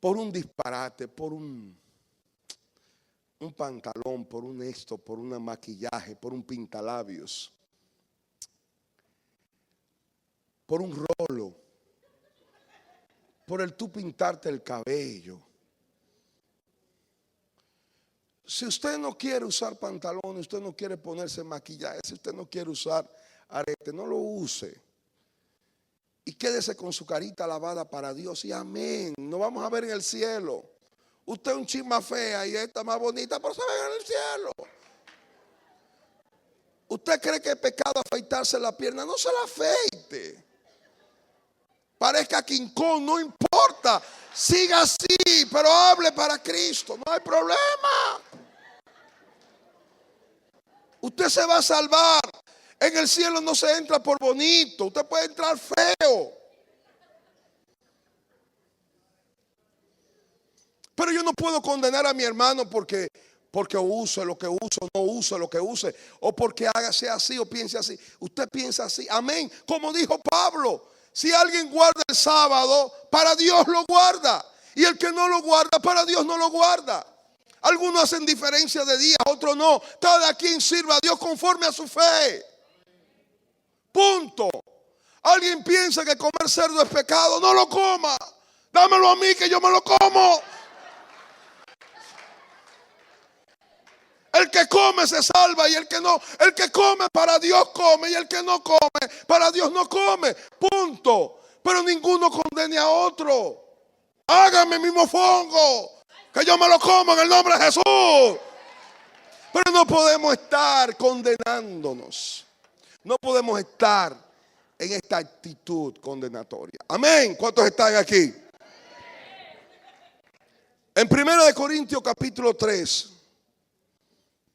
Por un disparate, por un pantalón, por un esto, por un maquillaje, por un pintalabios, por un rolo, por el tú pintarte el cabello. Si usted no quiere usar pantalones, usted no quiere ponerse maquillaje, si usted no quiere usar arete, no lo use. Y quédese con su carita lavada para Dios, y amén. Nos vamos a ver en el cielo. Usted es un chisma fea y esta más bonita, pero se ven en el cielo. ¿Usted cree que es pecado afeitarse la pierna? No se la afeite. Parezca King Kong, no importa. Siga así, pero hable para Cristo. No hay problema. Usted se va a salvar. En el cielo no se entra por bonito. Usted puede entrar feo. Pero yo no puedo condenar a mi hermano porque use lo que use, o no use lo que use, o porque sea así o piense así. Usted piensa así, amén. Como dijo Pablo, si alguien guarda el sábado, para Dios lo guarda. Y el que no lo guarda, para Dios no lo guarda. Algunos hacen diferencia de día, otros no. Cada quien sirva a Dios conforme a su fe. Punto. Alguien piensa que comer cerdo es pecado, no lo coma. Dámelo a mí que yo me lo como. El que come se salva, y el que no, el que come para Dios come, y el que no come para Dios no come. Punto. Pero ninguno condene a otro. Hágame mi mofongo, que yo me lo como en el nombre de Jesús. Pero no podemos estar condenándonos. No podemos estar en esta actitud condenatoria. Amén. ¿Cuántos están aquí? En 1 Corintios capítulo 3,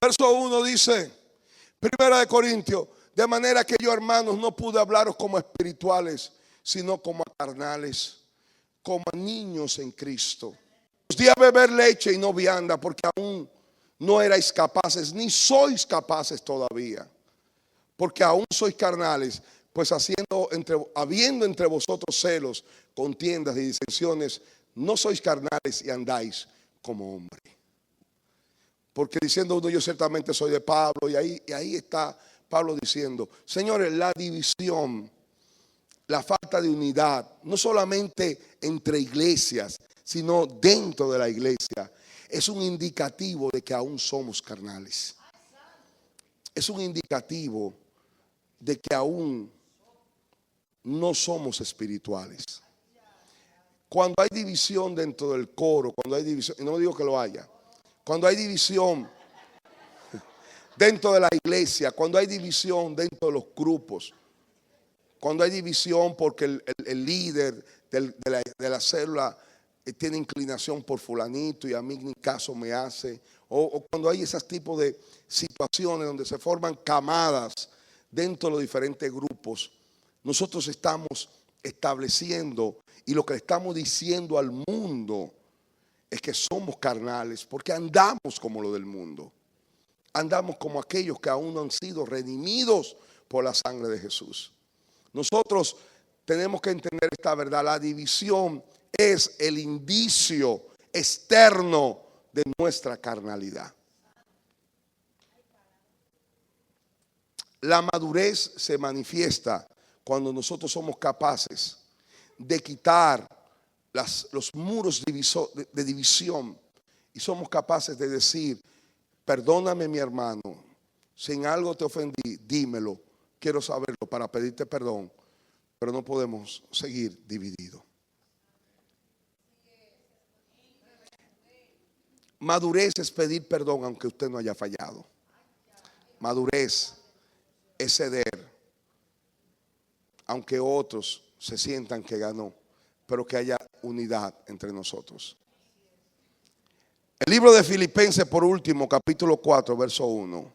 verso 1 dice, 1 Corintios, de manera que yo, hermanos, no pude hablaros como espirituales, sino como a carnales, como a niños en Cristo. Os di a beber leche y no vianda, porque aún no erais capaces, ni sois capaces todavía, porque aún sois carnales, pues habiendo entre vosotros celos, contiendas y disensiones, no sois carnales y andáis como hombres. Porque diciendo uno, yo ciertamente soy de Pablo, y ahí está Pablo diciendo, señores, la división, la falta de unidad, no solamente entre iglesias, sino dentro de la iglesia, es un indicativo de que aún somos carnales. Es un indicativo de que aún no somos espirituales. Cuando hay división dentro del coro, cuando hay división, y no digo que lo haya, cuando hay división dentro de la iglesia, cuando hay división dentro de los grupos, cuando hay división porque el líder de la célula tiene inclinación por fulanito y a mí ni caso me hace, o cuando hay esos tipos de situaciones donde se forman camadas dentro de los diferentes grupos, nosotros estamos estableciendo y lo que le estamos diciendo al mundo es que somos carnales porque andamos como lo del mundo. Andamos como aquellos que aún no han sido redimidos por la sangre de Jesús. Nosotros tenemos que entender esta verdad. La división es el indicio externo de nuestra carnalidad. La madurez se manifiesta cuando nosotros somos capaces de quitar los muros de división y somos capaces de decir: perdóname, mi hermano, si en algo te ofendí, dímelo, quiero saberlo para pedirte perdón, pero no podemos seguir divididos. Madurez es pedir perdón aunque usted no haya fallado. Madurez es ceder aunque otros se sientan que ganó, pero que haya unidad entre nosotros. El libro de Filipenses, por último, capítulo 4, verso 1.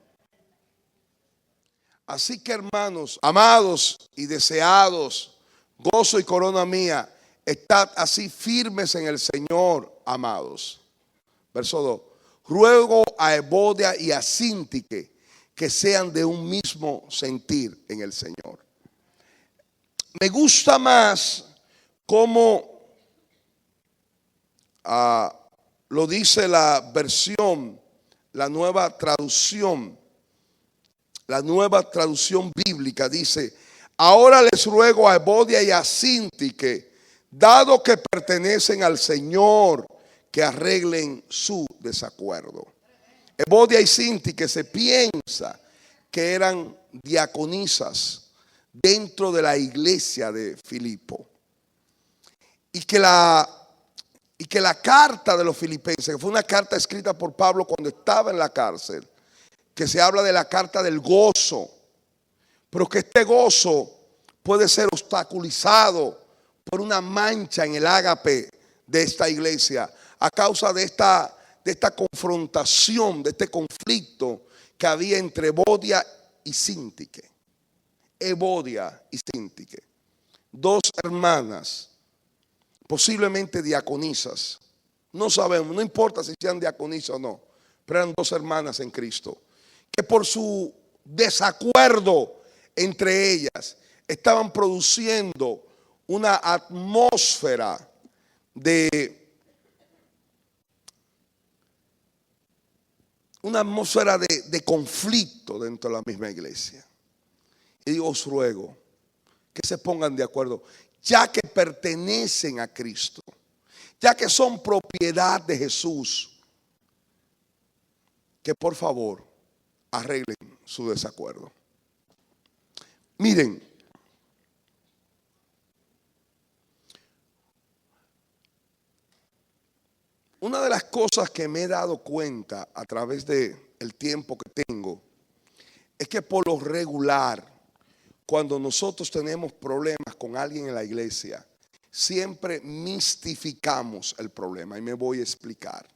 Así que, hermanos, amados y deseados, gozo y corona mía, estad así firmes en el Señor, amados. Verso 2. Ruego a Evodia y a Síntique que sean de un mismo sentir en el Señor. Me gusta más cómo lo dice la versión, la nueva traducción bíblica. Dice: ahora les ruego a Evodia y a Síntique, dado que pertenecen al Señor, que arreglen su desacuerdo. Evodia y Síntique se piensa que eran diaconisas dentro de la iglesia de Filipo. Y que la carta de los filipenses, que fue una carta escrita por Pablo cuando estaba en la cárcel, que se habla de la carta del gozo, pero que este gozo puede ser obstaculizado por una mancha en el ágape de esta iglesia a causa de esta confrontación, de este conflicto que había entre Evodia y Síntique. Evodia y Síntique, dos hermanas, posiblemente diaconisas, no sabemos, no importa si sean diaconisas o no, pero eran dos hermanas en Cristo, que por su desacuerdo entre ellas estaban produciendo una atmósfera de conflicto dentro de la misma iglesia. Y digo, os ruego que se pongan de acuerdo, ya que pertenecen a Cristo, ya que son propiedad de Jesús, que por favor arreglen su desacuerdo. Miren, una de las cosas que me he dado cuenta a través del tiempo que tengo es que por lo regular, cuando nosotros tenemos problemas con alguien en la iglesia, siempre mistificamos el problema, y me voy a explicar.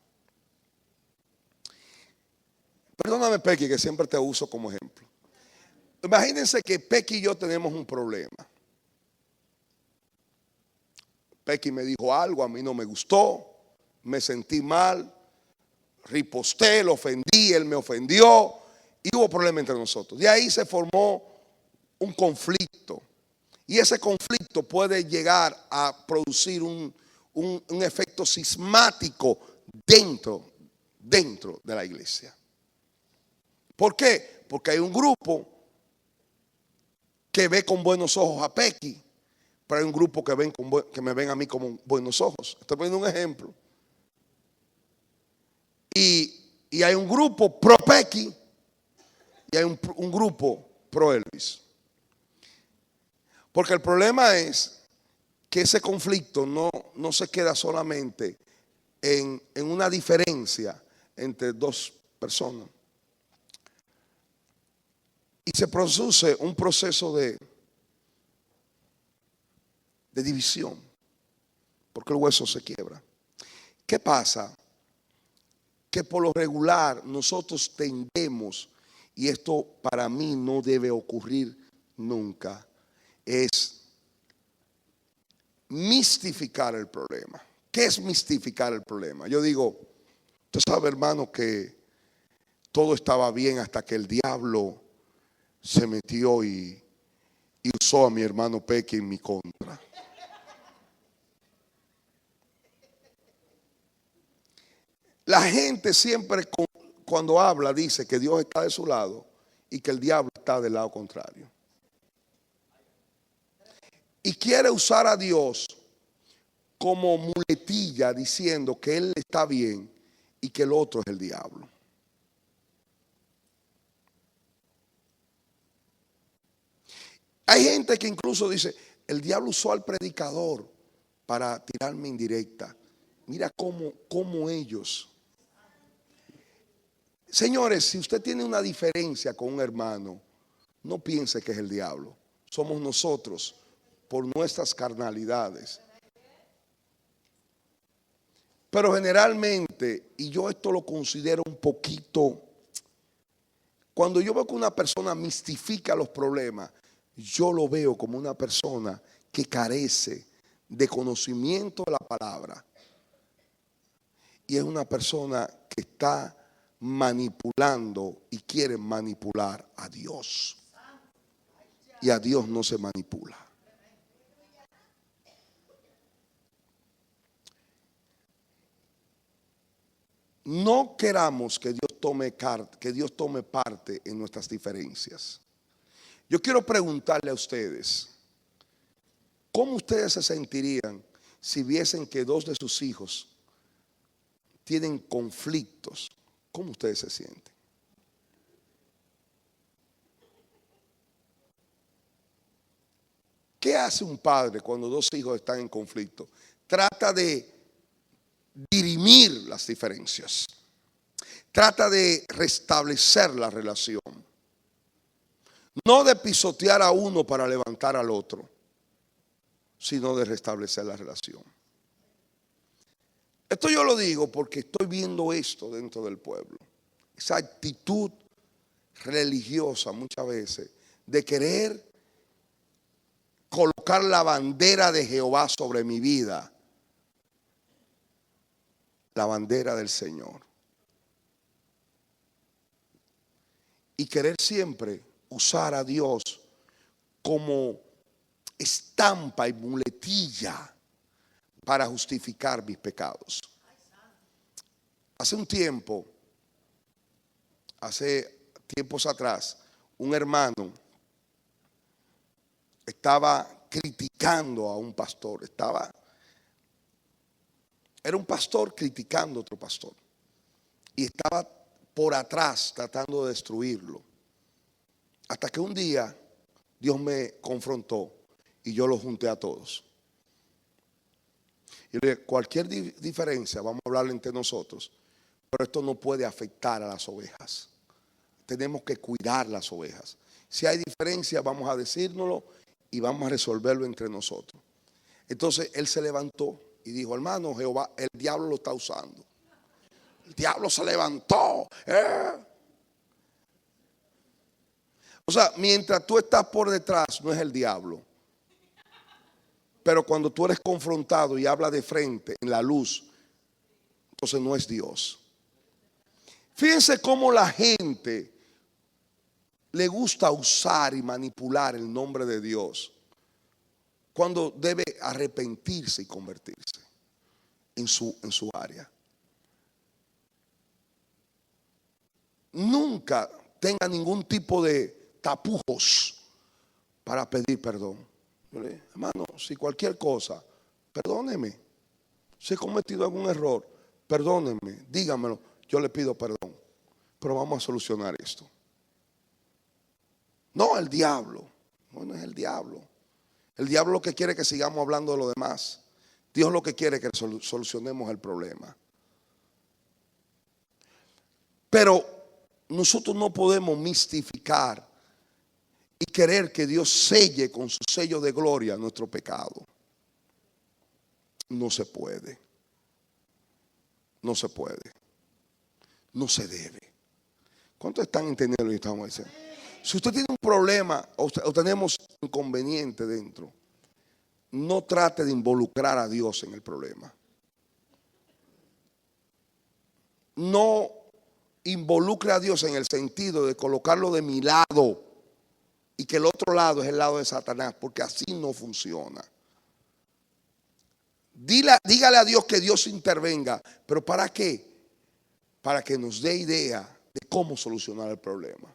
Perdóname, Pequi, que siempre te uso como ejemplo. Imagínense que Pequi y yo tenemos un problema. Pequi me dijo algo, a mí no me gustó, me sentí mal, riposté, lo ofendí, él me ofendió y hubo problema entre nosotros. De ahí se formó un conflicto, y ese conflicto puede llegar a producir un efecto sismático dentro de la iglesia. ¿Por qué? Porque hay un grupo que ve con buenos ojos a Pequi, pero hay un grupo que me ven a mí con buenos ojos. Estoy poniendo un ejemplo. Y hay un grupo pro Pequi y hay un grupo pro Elvis. Porque el problema es que ese conflicto no se queda solamente en una diferencia entre dos personas. Y se produce un proceso de división, porque el hueso se quiebra. ¿Qué pasa? Que por lo regular nosotros tendemos, y esto para mí no debe ocurrir nunca, es mistificar el problema. ¿Qué es mistificar el problema? Yo digo, usted sabe, hermano, que todo estaba bien hasta que el diablo se metió y usó a mi hermano Peque en mi contra. La gente siempre cuando habla dice que Dios está de su lado y que el diablo está del lado contrario. Y quiere usar a Dios como muletilla diciendo que Él está bien y que el otro es el diablo. Hay gente que incluso dice, el diablo usó al predicador para tirarme indirecta. Mira cómo ellos. Señores, si usted tiene una diferencia con un hermano, no piense que es el diablo. Somos nosotros por nuestras carnalidades. Pero generalmente, y yo esto lo considero un poquito, cuando yo veo que una persona mistifica los problemas, yo lo veo como una persona que carece de conocimiento de la palabra. Y es una persona que está manipulando y quiere manipular a Dios. Y a Dios no se manipula. No queramos que Dios tome parte en nuestras diferencias. Yo quiero preguntarle a ustedes, ¿cómo ustedes se sentirían si viesen que dos de sus hijos tienen conflictos? ¿Cómo ustedes se sienten? ¿Qué hace un padre cuando dos hijos están en conflicto? Trata de dirimir las diferencias. Trata de restablecer la relación. No de pisotear a uno para levantar al otro, sino de restablecer la relación. Esto yo lo digo porque estoy viendo esto dentro del pueblo. Esa actitud religiosa muchas veces de querer colocar la bandera de Jehová sobre mi vida, la bandera del Señor, y querer siempre usar a Dios como estampa y muletilla para justificar mis pecados. Hace tiempos atrás, un hermano estaba criticando a un pastor. Era un pastor criticando a otro pastor. Y estaba por atrás tratando de destruirlo. Hasta que un día Dios me confrontó y yo los junté a todos. Y le dije, cualquier diferencia vamos a hablar entre nosotros, pero esto no puede afectar a las ovejas. Tenemos que cuidar las ovejas. Si hay diferencia, vamos a decírnoslo y vamos a resolverlo entre nosotros. Entonces él se levantó y dijo, hermano, Jehová, el diablo lo está usando. El diablo se levantó. O sea, mientras tú estás por detrás, no es el diablo. Pero cuando tú eres confrontado y hablas de frente en la luz, entonces no es Dios. Fíjense cómo la gente le gusta usar y manipular el nombre de Dios cuando debe arrepentirse y convertirse en su área. Nunca tenga ningún tipo de tapujos para pedir perdón. Hermano, si cualquier cosa, perdóneme. Si he cometido algún error, perdónenme, dígamelo, yo le pido perdón. Pero vamos a solucionar esto. No el diablo, no es el diablo. El diablo lo que quiere es que sigamos hablando de lo demás. Dios lo que quiere es que solucionemos el problema. Pero nosotros no podemos mistificar y querer que Dios selle con su sello de gloria nuestro pecado. No se puede. No se puede. No se debe. ¿Cuántos están entendiendo lo que estamos diciendo? Si usted tiene un problema o tenemos un inconveniente dentro, no trate de involucrar a Dios en el problema. No involucre a Dios en el sentido de colocarlo de mi lado y que el otro lado es el lado de Satanás, porque así no funciona. Dígale a Dios que Dios intervenga, pero ¿para qué? Para que nos dé idea de cómo solucionar el problema.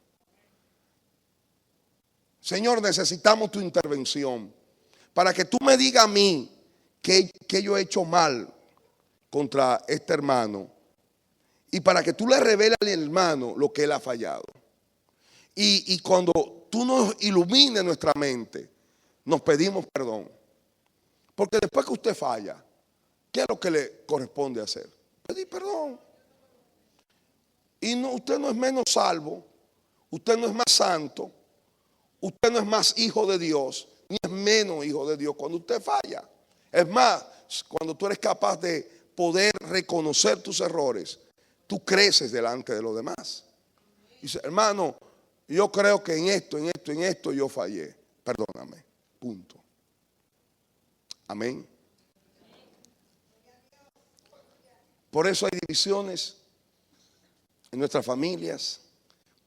Señor, necesitamos tu intervención para que tú me digas a mí que yo he hecho mal contra este hermano y para que tú le reveles al hermano lo que él ha fallado. Y cuando tú nos ilumines nuestra mente, nos pedimos perdón. Porque después que usted falla, ¿qué es lo que le corresponde hacer? Pedir perdón. Y no, usted no es menos salvo, usted no es más santo, usted no es más hijo de Dios, ni es menos hijo de Dios cuando usted falla. Es más, cuando tú eres capaz de poder reconocer tus errores, tú creces delante de los demás. Dice, hermano, yo creo que en esto yo fallé. Perdóname. Punto. Amén. Por eso hay divisiones en nuestras familias.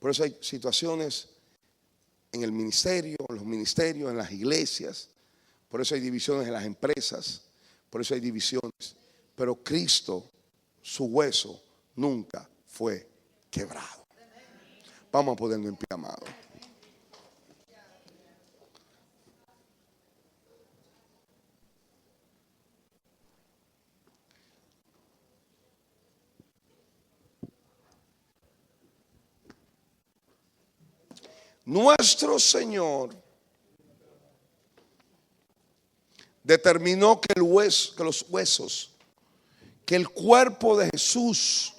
Por eso hay situaciones en el ministerio, en los ministerios, en las iglesias. Por eso hay divisiones en las empresas. Por eso hay divisiones. Pero Cristo, su hueso, nunca fue quebrado. Vamos a ponerlo en pie, amado. Nuestro Señor determinó que los huesos, que el cuerpo de Jesús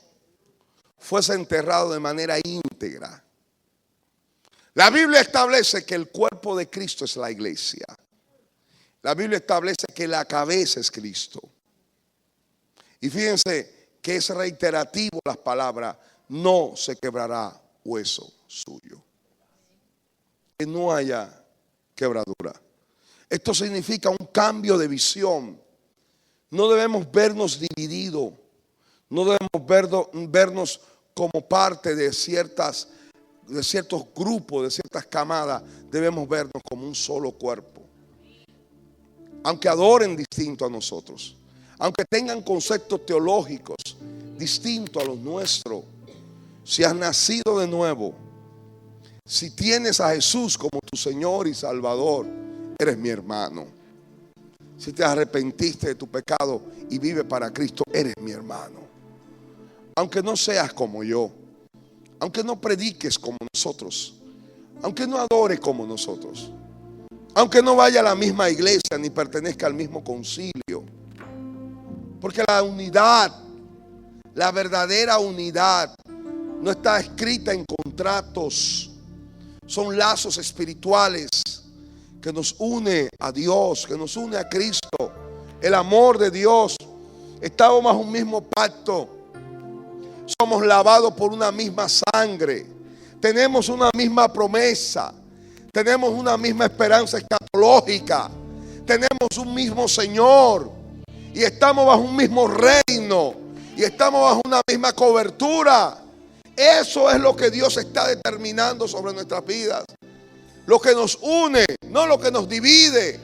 fuese enterrado de manera íntegra. La Biblia establece que el cuerpo de Cristo es la iglesia. La Biblia establece que la cabeza es Cristo. Y fíjense que es reiterativo las palabras, no se quebrará hueso suyo. Que no haya quebradura. Esto significa un cambio de visión. No debemos vernos divididos. No debemos vernos como parte de ciertos grupos, de ciertas camadas. Debemos vernos como un solo cuerpo. Aunque adoren distinto a nosotros, aunque tengan conceptos teológicos distintos a los nuestros, si has nacido de nuevo, si tienes a Jesús como tu Señor y Salvador, eres mi hermano. Si te arrepentiste de tu pecado y vives para Cristo, eres mi hermano. Aunque no seas como yo, aunque no prediques como nosotros, aunque no adores como nosotros, aunque no vaya a la misma iglesia ni pertenezca al mismo concilio, porque la unidad, la verdadera unidad, no está escrita en contratos. Son lazos espirituales que nos une a Dios, que nos une a Cristo. El amor de Dios. Estamos bajo un mismo pacto. Somos lavados por una misma sangre. Tenemos una misma promesa. Tenemos una misma esperanza escatológica. Tenemos un mismo Señor. Y estamos bajo un mismo reino. Y estamos bajo una misma cobertura. Eso es lo que Dios está determinando sobre nuestras vidas. Lo que nos une, no lo que nos divide.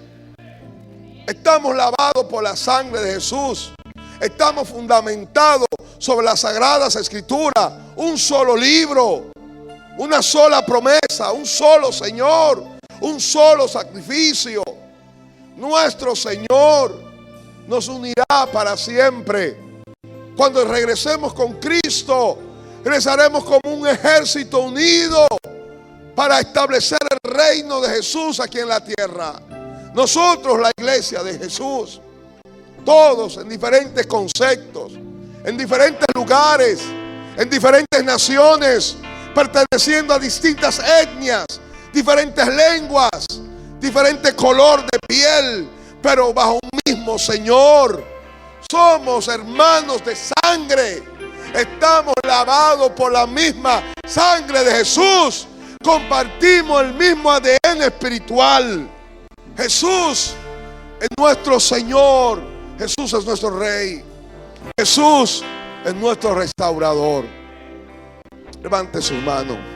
Estamos lavados por la sangre de Jesús. Estamos fundamentados sobre las sagradas escrituras. Un solo libro, una sola promesa, un solo Señor, un solo sacrificio. Nuestro Señor nos unirá para siempre. Cuando regresemos con Cristo, regresaremos como un ejército unido para establecer el reino de Jesús aquí en la tierra. Nosotros, la iglesia de Jesús, todos en diferentes conceptos, en diferentes lugares, en diferentes naciones, perteneciendo a distintas etnias, diferentes lenguas, diferente color de piel, pero bajo un mismo Señor. Somos hermanos de sangre. Estamos lavados por la misma sangre de Jesús. Compartimos el mismo ADN espiritual. Jesús es nuestro Señor. Jesús es nuestro Rey. Jesús es nuestro restaurador. Levante sus manos.